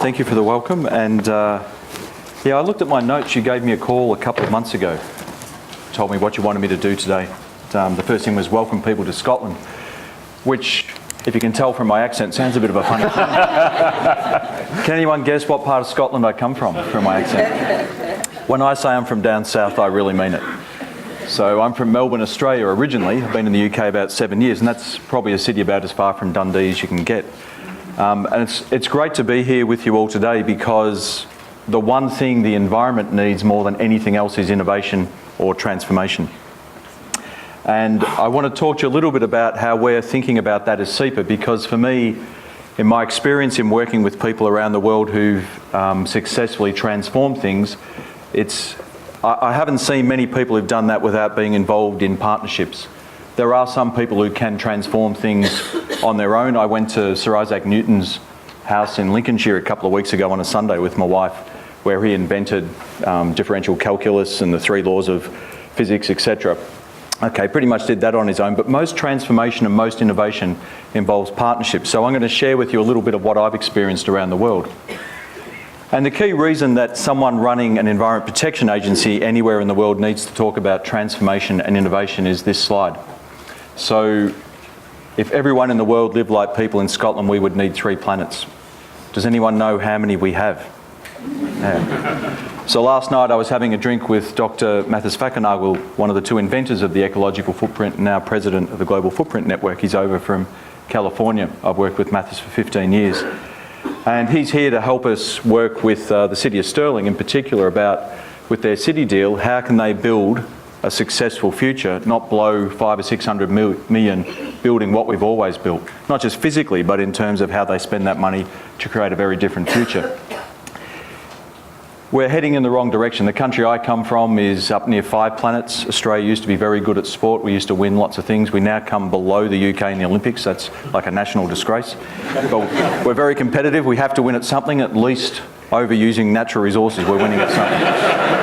Thank you for the welcome. And I looked at my notes. You gave me a call a couple of months ago. Told me what you wanted me to do today. The first thing was welcome people to Scotland, which, if you can tell from my accent, sounds a bit of a funny thing. Can anyone guess what part of Scotland I come from my accent? When I say I'm from down south, I really mean it. So I'm from Melbourne, Australia originally. I've been in the UK about 7 years, and that's probably a city about as far from Dundee as you can get. And it's great to be here with you all today, because the one thing the environment needs more than anything else is innovation or transformation. And I want to talk to you a little bit about how we're thinking about that as SEPA, because for me, in my experience in working with people around the world who've successfully transformed things, I haven't seen many people who've done that without being involved in partnerships. There are some people who can transform things on their own. I went to Sir Isaac Newton's house in Lincolnshire a couple of weeks ago on a Sunday with my wife, where he invented differential calculus and the 3 laws of physics, etc. Okay, pretty much did that on his own, but most transformation and most innovation involves partnerships. So I'm going to share with you a little bit of what I've experienced around the world. And the key reason that someone running an environment protection agency anywhere in the world needs to talk about transformation and innovation is this slide. So if everyone in the world lived like people in Scotland, we would need 3 planets. Does anyone know how many we have? Yeah. So last night I was having a drink with Dr. Mathis Fakkenagel, one of the 2 inventors of the ecological footprint and now president of the Global Footprint Network. He's over from California. I've worked with Mathis for 15 years. And he's here to help us work with the City of Stirling in particular about, with their city deal, how can they build a successful future, not blow 500 or 600 million building what we've always built. Not just physically, but in terms of how they spend that money to create a very different future. We're heading in the wrong direction. The country I come from is up near 5 planets. Australia used to be very good at sport. We used to win lots of things. We now come below the UK in the Olympics. That's like a national disgrace. But we're very competitive. We have to win at something, at least overusing natural resources. We're winning at something.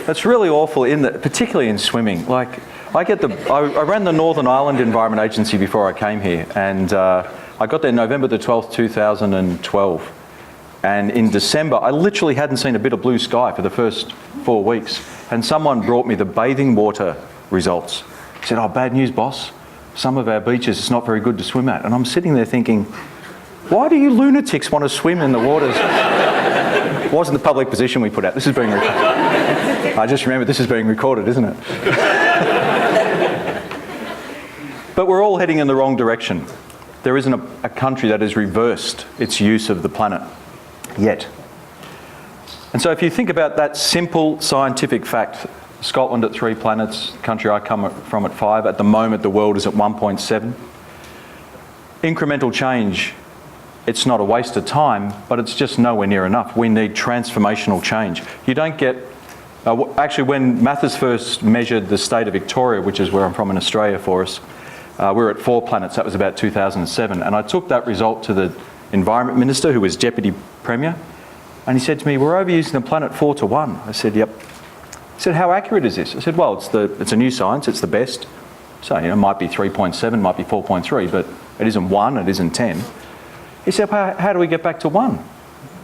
That's really awful, particularly in swimming. Like, I ran the Northern Ireland Environment Agency before I came here, and I got there November the 12th, 2012. And in December, I literally hadn't seen a bit of blue sky for the first 4 weeks. And someone brought me the bathing water results. He said, "Oh, bad news, boss. Some of our beaches, it's not very good to swim at." And I'm sitting there thinking, why do you lunatics want to swim in the waters? It wasn't the public position we put out. This is being recorded. I just remembered this is being recorded, isn't it? But we're all heading in the wrong direction. There isn't a country that has reversed its use of the planet yet. And so if you think about that simple scientific fact, Scotland at 3 planets, the country I come from at 5, at the moment the world is at 1.7. Incremental change, it's not a waste of time, but it's just nowhere near enough. We need transformational change. You don't get, actually when Mathis first measured the state of Victoria, which is where I'm from in Australia for us, we were at 4 planets, that was about 2007, and I took that result to the Environment Minister, who was Deputy Premier, and he said to me, "We're overusing the planet 4 to 1. I said, "Yep." He said, "How accurate is this?" I said, "Well, it's a new science, it's the best. So, it might be 3.7, might be 4.3, but it isn't 1, it isn't 10. He said, "How do we get back to 1?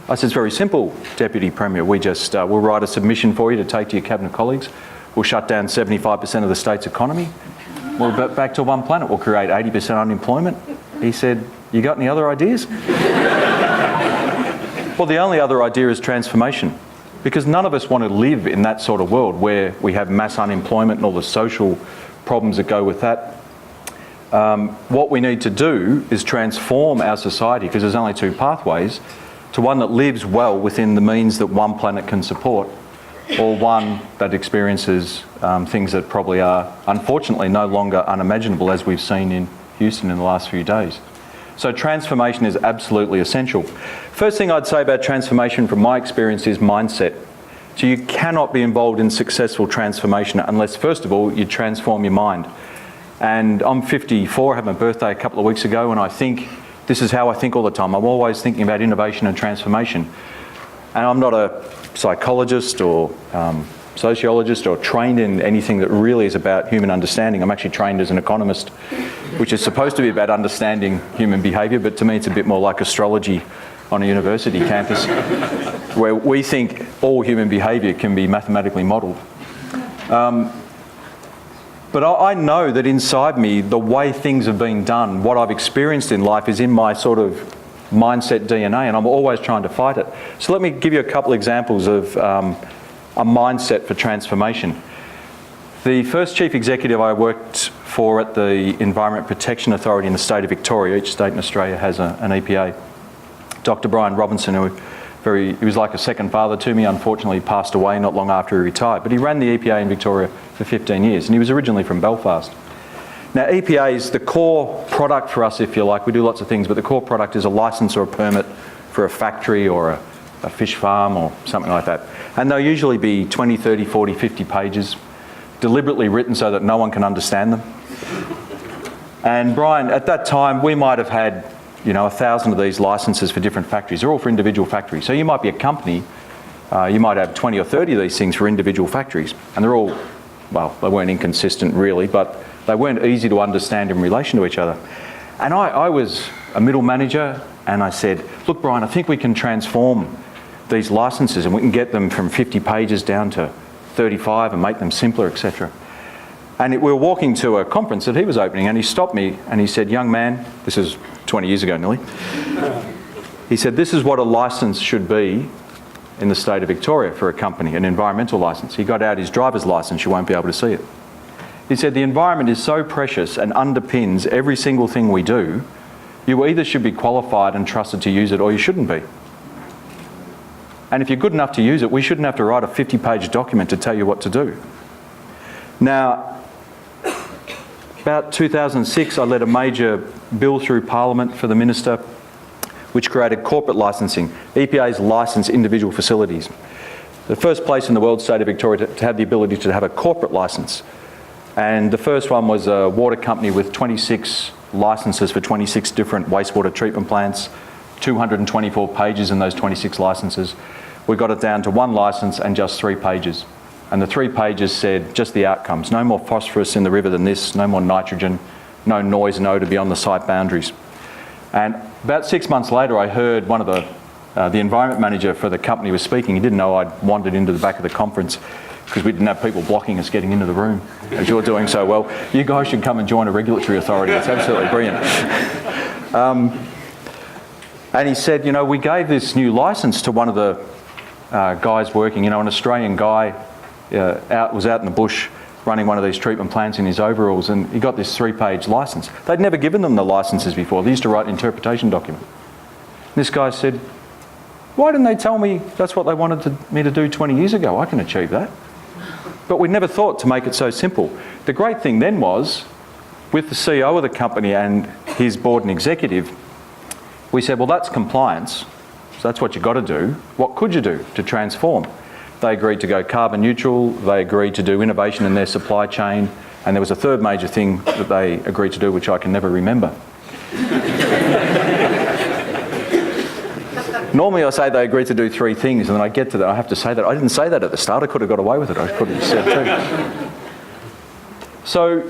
I said, "It's very simple, Deputy Premier. We'll write a submission for you to take to your Cabinet colleagues. We'll shut down 75% of the state's economy. We'll get back to 1 planet. We'll create 80% unemployment." He said, "You got any other ideas?" Well, the only other idea is transformation, because none of us want to live in that sort of world where we have mass unemployment and all the social problems that go with that. What we need to do is transform our society, because there's only 2 pathways, to one that lives well within the means that 1 planet can support, or one that experiences things that probably are, unfortunately, no longer unimaginable, as we've seen in Houston in the last few days. So transformation is absolutely essential. First thing I'd say about transformation from my experience is mindset. So you cannot be involved in successful transformation unless, first of all, you transform your mind. And I'm 54, I had my birthday a couple of weeks ago, and I think this is how I think all the time. I'm always thinking about innovation and transformation. And I'm not a psychologist or sociologist or trained in anything that really is about human understanding. I'm actually trained as an economist, which is supposed to be about understanding human behaviour, but to me it's a bit more like astrology on a university campus where we think all human behaviour can be mathematically modelled. But I know that inside me, the way things have been done, what I've experienced in life is in my sort of mindset DNA, and I'm always trying to fight it. So let me give you a couple examples of a mindset for transformation. The first chief executive I worked for at the Environment Protection Authority in the state of Victoria, each state in Australia has an EPA, Dr. Brian Robinson, he was like a second father to me. Unfortunately, he passed away not long after he retired. But he ran the EPA in Victoria for 15 years, and he was originally from Belfast. Now, EPA is the core product for us, if you like. We do lots of things, but the core product is a licence or a permit for a factory or a fish farm or something like that. And they'll usually be 20, 30, 40, 50 pages, deliberately written so that no one can understand them. And Brian, at that time, we might have had 1,000 of these licences for different factories. They're all for individual factories. So you might be a company, you might have 20 or 30 of these things for individual factories. And they're all, well, they weren't inconsistent really, but they weren't easy to understand in relation to each other. And I was a middle manager, and I said, look, Brian, I think we can transform these licences and we can get them from 50 pages down to 35 and make them simpler, etc. And we were walking to a conference that he was opening, and he stopped me and he said, young man, this is 20 years ago nearly, he said, this is what a licence should be in the state of Victoria for a company, an environmental licence. He got out his driver's licence, you won't be able to see it. He said, the environment is so precious and underpins every single thing we do, you either should be qualified and trusted to use it or you shouldn't be. And if you're good enough to use it, we shouldn't have to write a 50-page document to tell you what to do. Now, about 2006, I led a major bill through Parliament for the Minister, which created corporate licensing. EPA's licensed individual facilities. The first place in the world, state of Victoria, to have the ability to have a corporate licence. And the first one was a water company with 26 licences for 26 different wastewater treatment plants, 224 pages in those 26 licences. We got it down to one licence and just 3 pages. And the 3 pages said just the outcomes. No more phosphorus in the river than this, no more nitrogen, no noise and odour beyond the site boundaries. And about 6 months later, I heard one of the environment manager for the company was speaking. He didn't know I'd wandered into the back of the conference because we didn't have people blocking us getting into the room, as you're doing so well. You guys should come and join a regulatory authority. It's absolutely brilliant. And he said, we gave this new licence to one of the guys working, an Australian guy, was out in the bush running one of these treatment plants in his overalls, and he got this 3-page licence. They'd never given them the licences before. They used to write an interpretation document. This guy said, why didn't they tell me that's what they wanted me to do 20 years ago? I can achieve that. But we never thought to make it so simple. The great thing then was, with the CEO of the company and his board and executive, we said, well, that's compliance. So that's what you've got to do. What could you do to transform? They agreed to go carbon neutral, they agreed to do innovation in their supply chain, and there was a third major thing that they agreed to do, which I can never remember. Normally I say they agreed to do 3 things, and then I get to that, I have to say that. I didn't say that at the start, I could have got away with it, I could have said 2. So,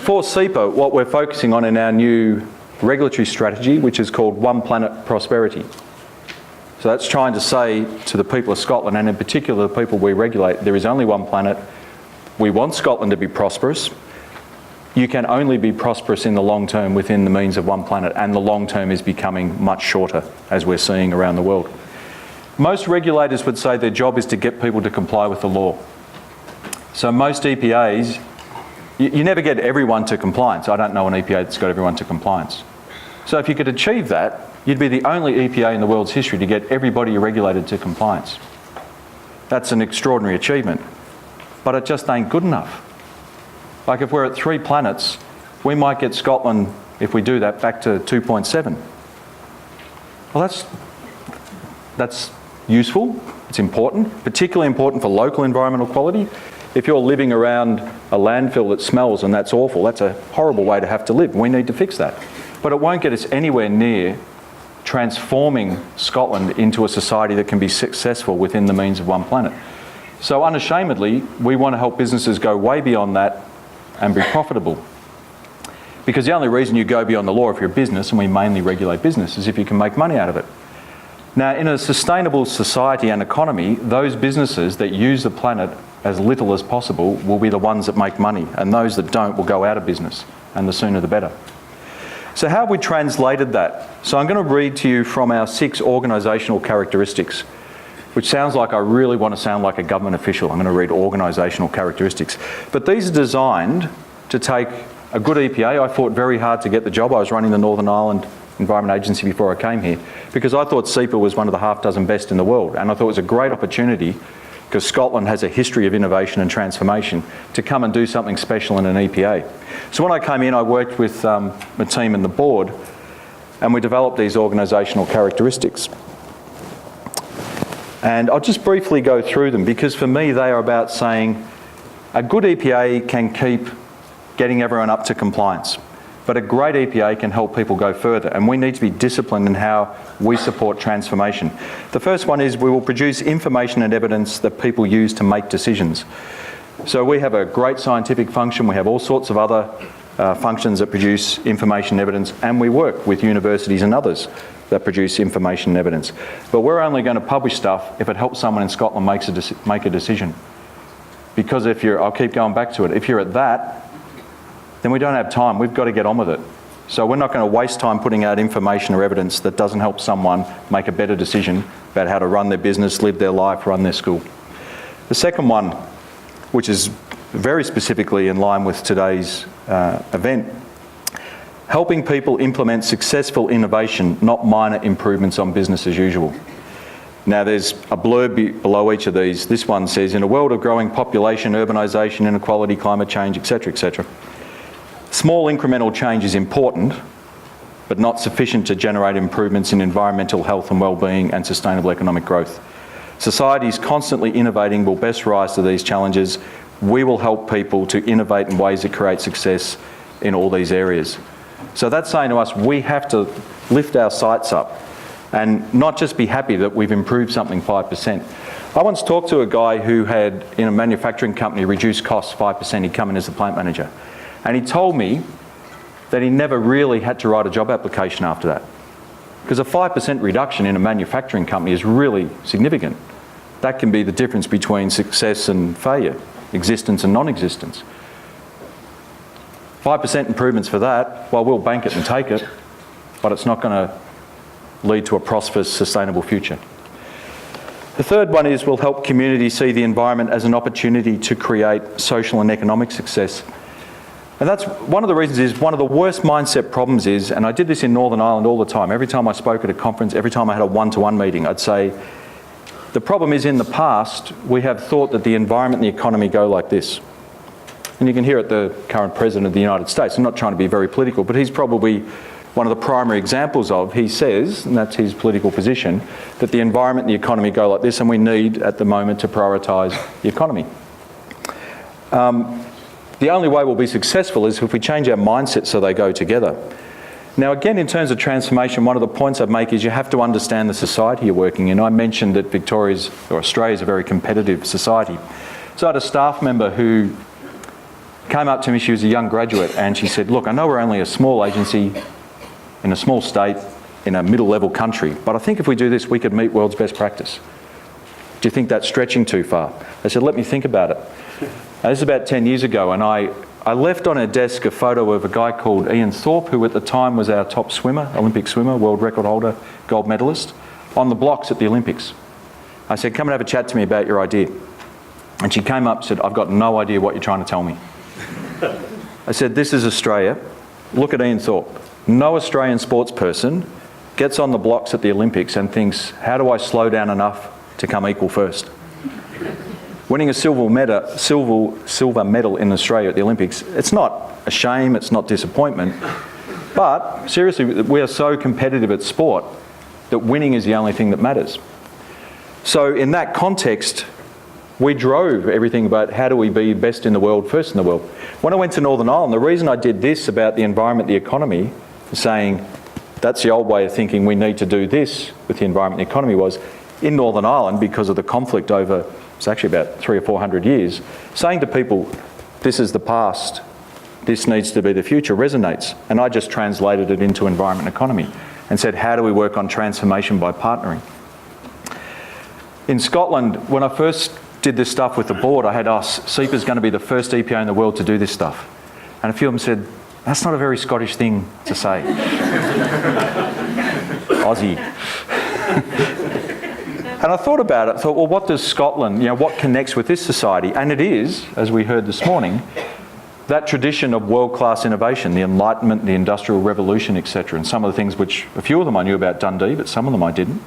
for SEPA, what we're focusing on in our new regulatory strategy, which is called One Planet Prosperity. So that's trying to say to the people of Scotland, and in particular the people we regulate, there is only one planet. We want Scotland to be prosperous. You can only be prosperous in the long term within the means of one planet, and the long term is becoming much shorter, as we're seeing around the world. Most regulators would say their job is to get people to comply with the law. So most EPAs, you never get everyone to compliance. I don't know an EPA that's got everyone to compliance. So if you could achieve that, you'd be the only EPA in the world's history to get everybody regulated to compliance. That's an extraordinary achievement. But it just ain't good enough. Like if we're at 3 planets, we might get Scotland, if we do that, back to 2.7. Well, that's useful, it's important, particularly important for local environmental quality. If you're living around a landfill that smells and that's awful, that's a horrible way to have to live. We need to fix that. But it won't get us anywhere near transforming Scotland into a society that can be successful within the means of one planet. So unashamedly, we want to help businesses go way beyond that and be profitable. Because the only reason you go beyond the law if you're a business, and we mainly regulate business, is if you can make money out of it. Now, in a sustainable society and economy, those businesses that use the planet as little as possible will be the ones that make money, and those that don't will go out of business, and the sooner the better. So how have we translated that? So I'm going to read to you from our 6 organisational characteristics, which sounds like I really want to sound like a government official. I'm going to read organisational characteristics. But these are designed to take a good EPA. I fought very hard to get the job. I was running the Northern Ireland Environment Agency before I came here, because I thought SEPA was one of the half dozen best in the world, and I thought it was a great opportunity, because Scotland has a history of innovation and transformation, to come and do something special in an EPA. So when I came in, I worked with the team and the board, and we developed these organisational characteristics. And I'll just briefly go through them, because for me they are about saying a good EPA can keep getting everyone up to compliance, but a great EPA can help people go further, and we need to be disciplined in how we support transformation. The first one is we will produce information and evidence that people use to make decisions. So we have a great scientific function, we have all sorts of other functions that produce information and evidence, and we work with universities and others that produce information and evidence. But we're only going to publish stuff if it helps someone in Scotland make a decision. Because if you're, I'll keep going back to it, if you're at that, then we don't have time. We've got to get on with it. So we're not going to waste time putting out information or evidence that doesn't help someone make a better decision about how to run their business, live their life, run their school. The second one, which is very specifically in line with today's event, helping people implement successful innovation, not minor improvements on business as usual. Now there's a blurb below each of these. This one says, in a world of growing population, urbanisation, inequality, climate change, etc., small incremental change is important, but not sufficient to generate improvements in environmental health and well-being and sustainable economic growth. Societies constantly innovating will best rise to these challenges. We will help people to innovate in ways that create success in all these areas. So that's saying to us, we have to lift our sights up and not just be happy that we've improved something 5%. I once talked to a guy who had, in a manufacturing company, reduced costs 5%. He'd come in as the plant manager. And he told me that he never really had to write a job application after that. Because a 5% reduction in a manufacturing company is really significant. That can be the difference between success and failure, existence and non-existence. 5% improvements for that, well, we'll bank it and take it, but it's not going to lead to a prosperous, sustainable future. The third one is we'll help communities see the environment as an opportunity to create social and economic success. And that's one of the reasons is one of the worst mindset problems is, and I did this in Northern Ireland all the time, every time I spoke at a conference, every time I had a one-to-one meeting, I'd say, the problem is in the past, we have thought that the environment and the economy go like this. And you can hear it, the current President of the United States. I'm not trying to be very political, but he's probably one of the primary examples of, he says, and that's his political position, that the environment and the economy go like this, and we need, at the moment, to prioritise the economy. The only way we'll be successful is if we change our mindset so they go together. Now again, in terms of transformation, one of the points I'd make is you have to understand the society you're working in. I mentioned that Australia is a very competitive society. So I had a staff member who came up to me, she was a young graduate, and she said, look, I know we're only a small agency in a small state in a middle-level country, but I think if we do this, we could meet world's best practice. Do you think that's stretching too far? I said, let me think about it. Now, this is about 10 years ago, and I left on her desk a photo of a guy called Ian Thorpe, who at the time was our top swimmer, Olympic swimmer, world record holder, gold medalist, on the blocks at the Olympics. I said, come and have a chat to me about your idea. And she came up and said, I've got no idea what you're trying to tell me. I said, this is Australia. Look at Ian Thorpe. No Australian sports person gets on the blocks at the Olympics and thinks, how do I slow down enough to come equal first? Winning a silver medal in Australia at the Olympics, it's not a shame, it's not disappointment, but seriously, we are so competitive at sport that winning is the only thing that matters. So in that context, we drove everything about how do we be best in the world, first in the world. When I went to Northern Ireland, the reason I did this about the environment, the economy, saying that's the old way of thinking, we need to do this with the environment and the economy, was in Northern Ireland, because of the conflict over, it's actually about 300 or 400 years, saying to people, this is the past, this needs to be the future, resonates. And I just translated it into environment and economy and said, how do we work on transformation by partnering? In Scotland, when I first did this stuff with the board, I had asked, SEPA is going to be the first EPA in the world to do this stuff. And a few of them said, that's not a very Scottish thing to say. Aussie. And I thought about it, thought, well, what does Scotland, what connects with this society? And it is, as we heard this morning, that tradition of world-class innovation, the Enlightenment, the Industrial Revolution, etc. And some of the things which, a few of them I knew about Dundee, but some of them I didn't.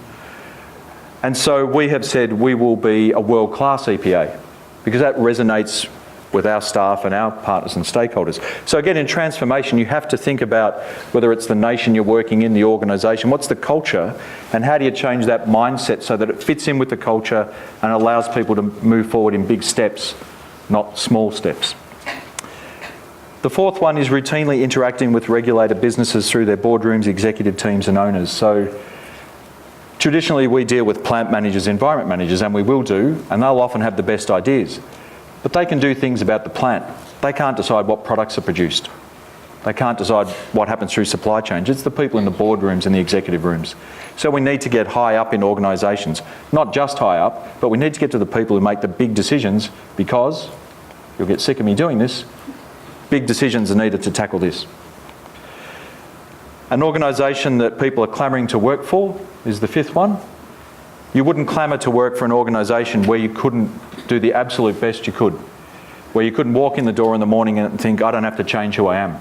And so we have said we will be a world-class EPA because that resonates with our staff and our partners and stakeholders. So again, in transformation, you have to think about whether it's the nation you're working in, the organisation, what's the culture, and how do you change that mindset so that it fits in with the culture and allows people to move forward in big steps, not small steps. The fourth one is routinely interacting with regulated businesses through their boardrooms, executive teams and owners. So traditionally we deal with plant managers, environment managers, and we will do, and they'll often have the best ideas. But they can do things about the plant. They can't decide what products are produced. They can't decide what happens through supply chains. It's the people in the boardrooms and the executive rooms. So we need to get high up in organisations, not just high up, but we need to get to the people who make the big decisions because, you'll get sick of me doing this, big decisions are needed to tackle this. An organisation that people are clamouring to work for is the fifth one. You wouldn't clamour to work for an organisation where you couldn't do the absolute best you could, where you couldn't walk in the door in the morning and think, I don't have to change who I am.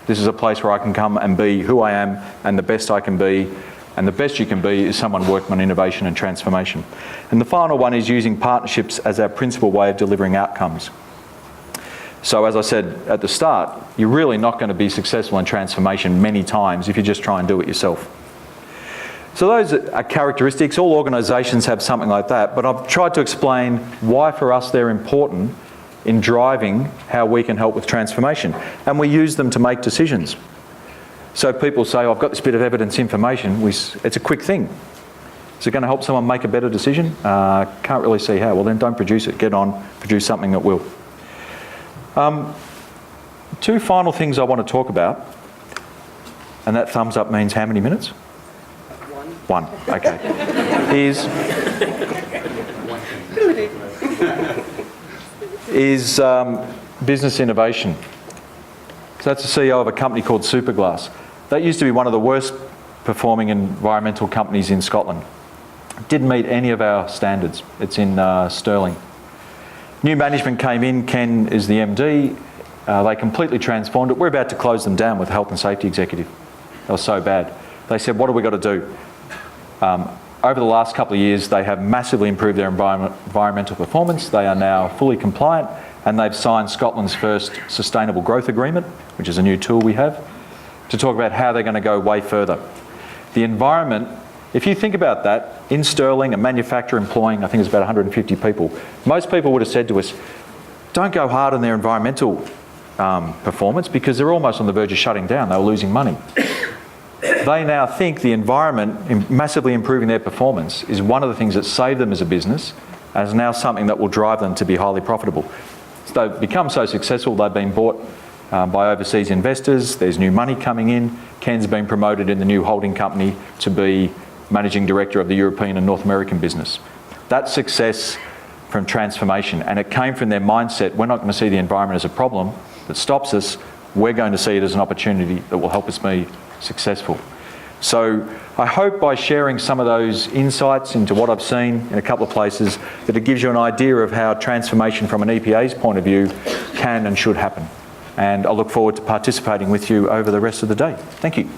This is a place where I can come and be who I am and the best I can be, and the best you can be is someone working on innovation and transformation. And the final one is using partnerships as our principal way of delivering outcomes. So as I said at the start, you're really not going to be successful in transformation many times if you just try and do it yourself. So those are characteristics. All organisations have something like that, but I've tried to explain why for us they're important in driving how we can help with transformation. And we use them to make decisions. So people say, oh, I've got this bit of evidence information. It's a quick thing. Is it going to help someone make a better decision? Can't really see how. Well, then don't produce it. Get on, produce something that will. Two final things I want to talk about. And that thumbs up means how many minutes? One, okay. Is business innovation. So that's the CEO of a company called Superglass. That used to be one of the worst performing environmental companies in Scotland. Didn't meet any of our standards. It's in Stirling. New management came in, Ken is the MD. They completely transformed it. We're about to close them down with a health and safety executive. They were so bad. They said, what have we got to do? Over the last couple of years, they have massively improved their environmental performance. They are now fully compliant, and they've signed Scotland's first Sustainable Growth Agreement, which is a new tool we have, to talk about how they're going to go way further. The environment, if you think about that, in Stirling, a manufacturer employing, I think it's about 150 people, most people would have said to us, don't go hard on their environmental performance because they're almost on the verge of shutting down. They were losing money. They now think the environment, massively improving their performance, is one of the things that saved them as a business and is now something that will drive them to be highly profitable. So they've become so successful, they've been bought by overseas investors, there's new money coming in. Ken's been promoted in the new holding company to be Managing Director of the European and North American business. That's success from transformation, and it came from their mindset, we're not going to see the environment as a problem that stops us, we're going to see it as an opportunity that will help us be successful. So I hope by sharing some of those insights into what I've seen in a couple of places that it gives you an idea of how transformation from an EPA's point of view can and should happen. And I look forward to participating with you over the rest of the day. Thank you.